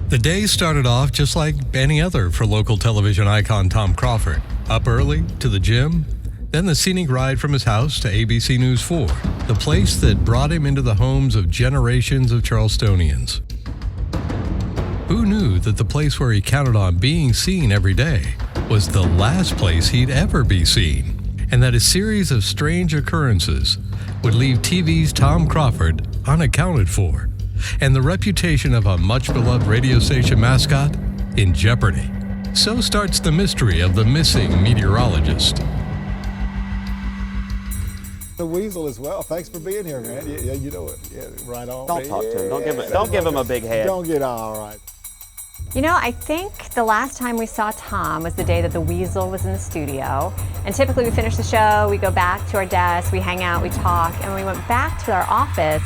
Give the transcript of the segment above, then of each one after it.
The day started off just like any other for local television icon Tom Crawford. Up early to the gym, then the scenic ride from his house to ABC News 4, the place that brought him into the homes of generations of Charlestonians. Who knew that the place where he counted on being seen every day was the last place he'd ever be seen, and that a series of strange occurrences would leave TV's Tom Crawford unaccounted for, and the reputation of a much-beloved radio station mascot in jeopardy. So starts the mystery of the missing meteorologist. The Weasel as well. Thanks for being here, man. Yeah, you know it. Yeah, right on. Don't talk to him. Don't give him a big head. Don't get all right. You know, I think the last time we saw Tom was the day that the Weasel was in the studio. And typically we finish the show, we go back to our desk, we hang out, we talk, and when we went back to our office,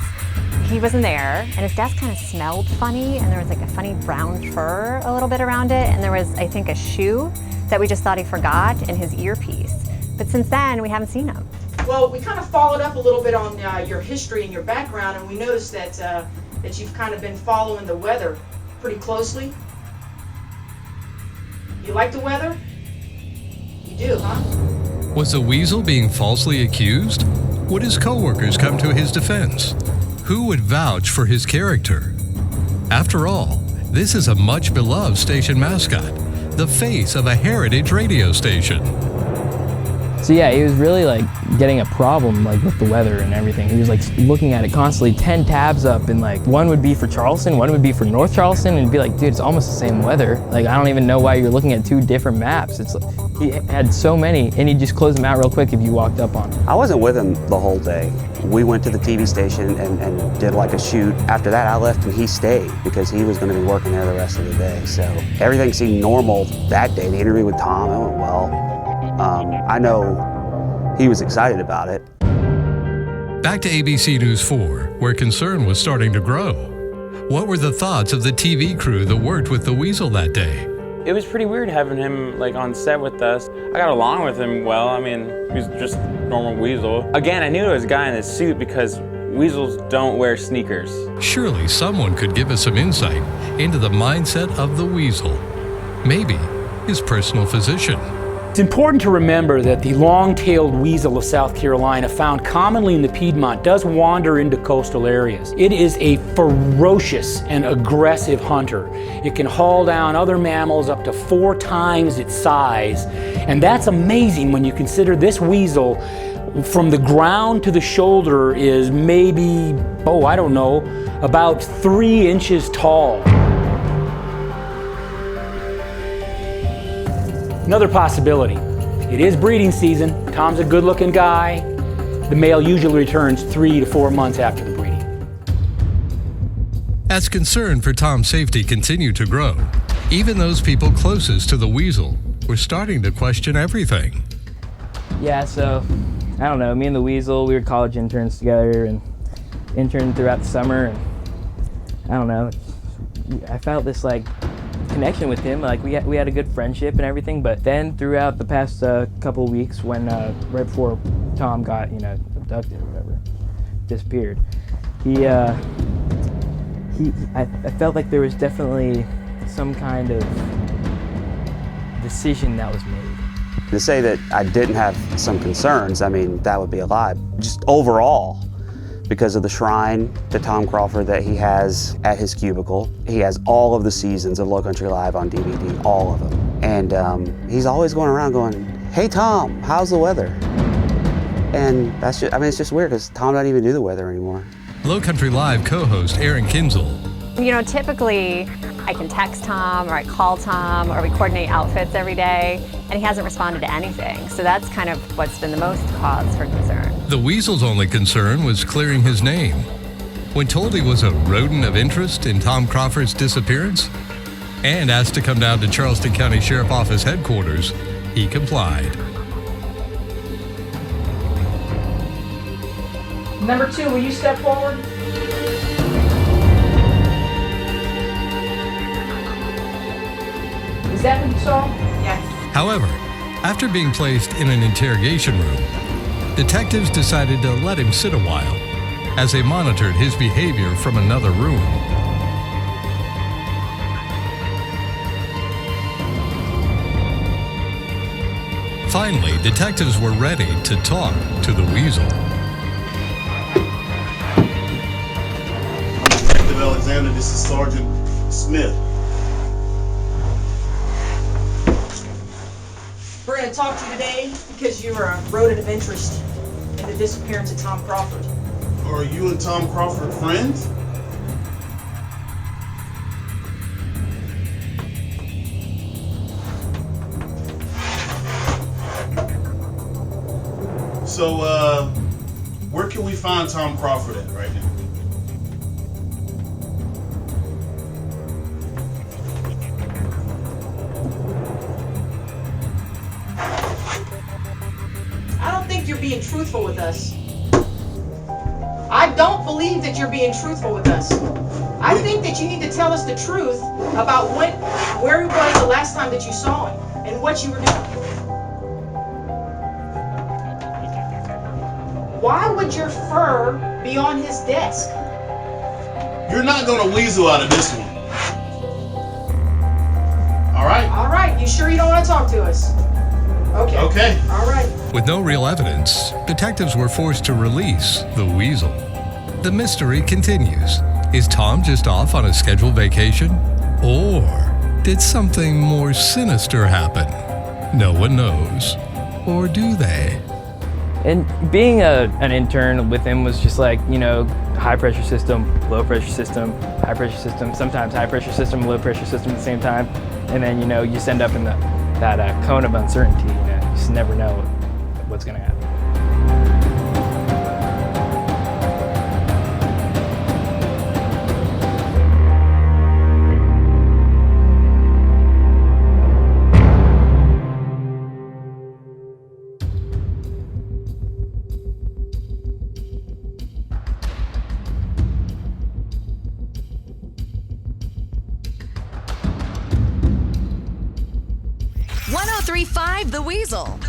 he wasn't there, and his desk kind of smelled funny, and there was like a funny brown fur a little bit around it, and there was, I think, a shoe that we just thought he forgot in his earpiece. But since then, we haven't seen him. Well, we kind of followed up a little bit on your history and your background, and we noticed that that you've kind of been following the weather pretty closely. You like the weather? You do, huh? Was the Weasel being falsely accused? Would his co-workers come to his defense? Who would vouch for his character? After all, this is a much-beloved station mascot, the face of a heritage radio station. So yeah, he was really like getting a problem like with the weather and everything. He was like looking at it constantly, 10 tabs up, and like one would be for Charleston, one would be for North Charleston, and it'd be like, dude, it's almost the same weather. Like, I don't even know why you're looking at two different maps. It's like, he had so many, and he'd just close them out real quick if you walked up on him. I wasn't with him the whole day. We went to the TV station and did like a shoot. After that, I left and he stayed because he was going to be working there the rest of the day. So everything seemed normal that day. The interview with Tom, it went well. I know he was excited about it. Back to ABC News 4, where concern was starting to grow. What were the thoughts of the TV crew that worked with the Weasel that day? It was pretty weird having him like on set with us. I got along with him well. I mean, he's just a normal Weasel. Again, I knew it was a guy in this suit because Weasels don't wear sneakers. Surely someone could give us some insight into the mindset of the Weasel. Maybe his personal physician. It's important to remember that the long-tailed weasel of South Carolina, found commonly in the Piedmont, does wander into coastal areas. It is a ferocious and aggressive hunter. It can haul down other mammals up to 4 times its size, and that's amazing when you consider this weasel from the ground to the shoulder is maybe, I don't know, about 3 inches tall. Another possibility, it is breeding season. Tom's a good-looking guy. The male usually returns 3 to 4 months after the breeding. As concern for Tom's safety continued to grow, even those people closest to the Weasel were starting to question everything. Yeah, so, I don't know, me and the Weasel, we were college interns together and interned throughout the summer, and I don't know, I felt this like connection with him, like we had a good friendship and everything, but then throughout the past couple weeks when right before Tom got abducted or whatever, disappeared, I felt like there was definitely some kind of decision that was made. To say that I didn't have some concerns, I mean, that would be a lie. Just overall, because of the shrine to Tom Crawford that he has at his cubicle. He has all of the seasons of Low Country Live on DVD, all of them. And he's always going around going, "Hey Tom, how's the weather?" And that's just, it's just weird because Tom doesn't even do the weather anymore. Low Country Live co-host Aaron Kinzel. Typically I can text Tom or I call Tom or we coordinate outfits every day, and he hasn't responded to anything. So that's kind of what's been the most cause for concern. The Weasel's only concern was clearing his name. When told he was a rodent of interest in Tom Crawford's disappearance and asked to come down to Charleston County Sheriff Office headquarters, he complied. Number 2, will you step forward? Is that what you saw? Yes. However, after being placed in an interrogation room, detectives decided to let him sit a while as they monitored his behavior from another room. Finally, detectives were ready to talk to the weasel. Detective Alexander, this is Sergeant Smith. We're going to talk to you today because you're a rodent of interest in the disappearance of Tom Crawford. Are you and Tom Crawford friends? So, where can we find Tom Crawford at right now? I don't think you're being truthful with us. I don't believe that you're being truthful with us. I think that you need to tell us the truth about where he was the last time that you saw him and what you were doing. Why would your fur be on his desk? You're not gonna weasel out of this one. All right? All right, you sure you don't want to talk to us? Okay. Okay. All right. With no real evidence, detectives were forced to release the weasel. The mystery continues. Is Tom just off on a scheduled vacation? Or did something more sinister happen? No one knows. Or do they? And being an intern with him was just like, you know, high pressure system, low pressure system, high pressure system, sometimes high pressure system, low pressure system at the same time. And then, you know, you just end up in that cone of uncertainty, you know, you just never know what's gonna happen. The Weasel.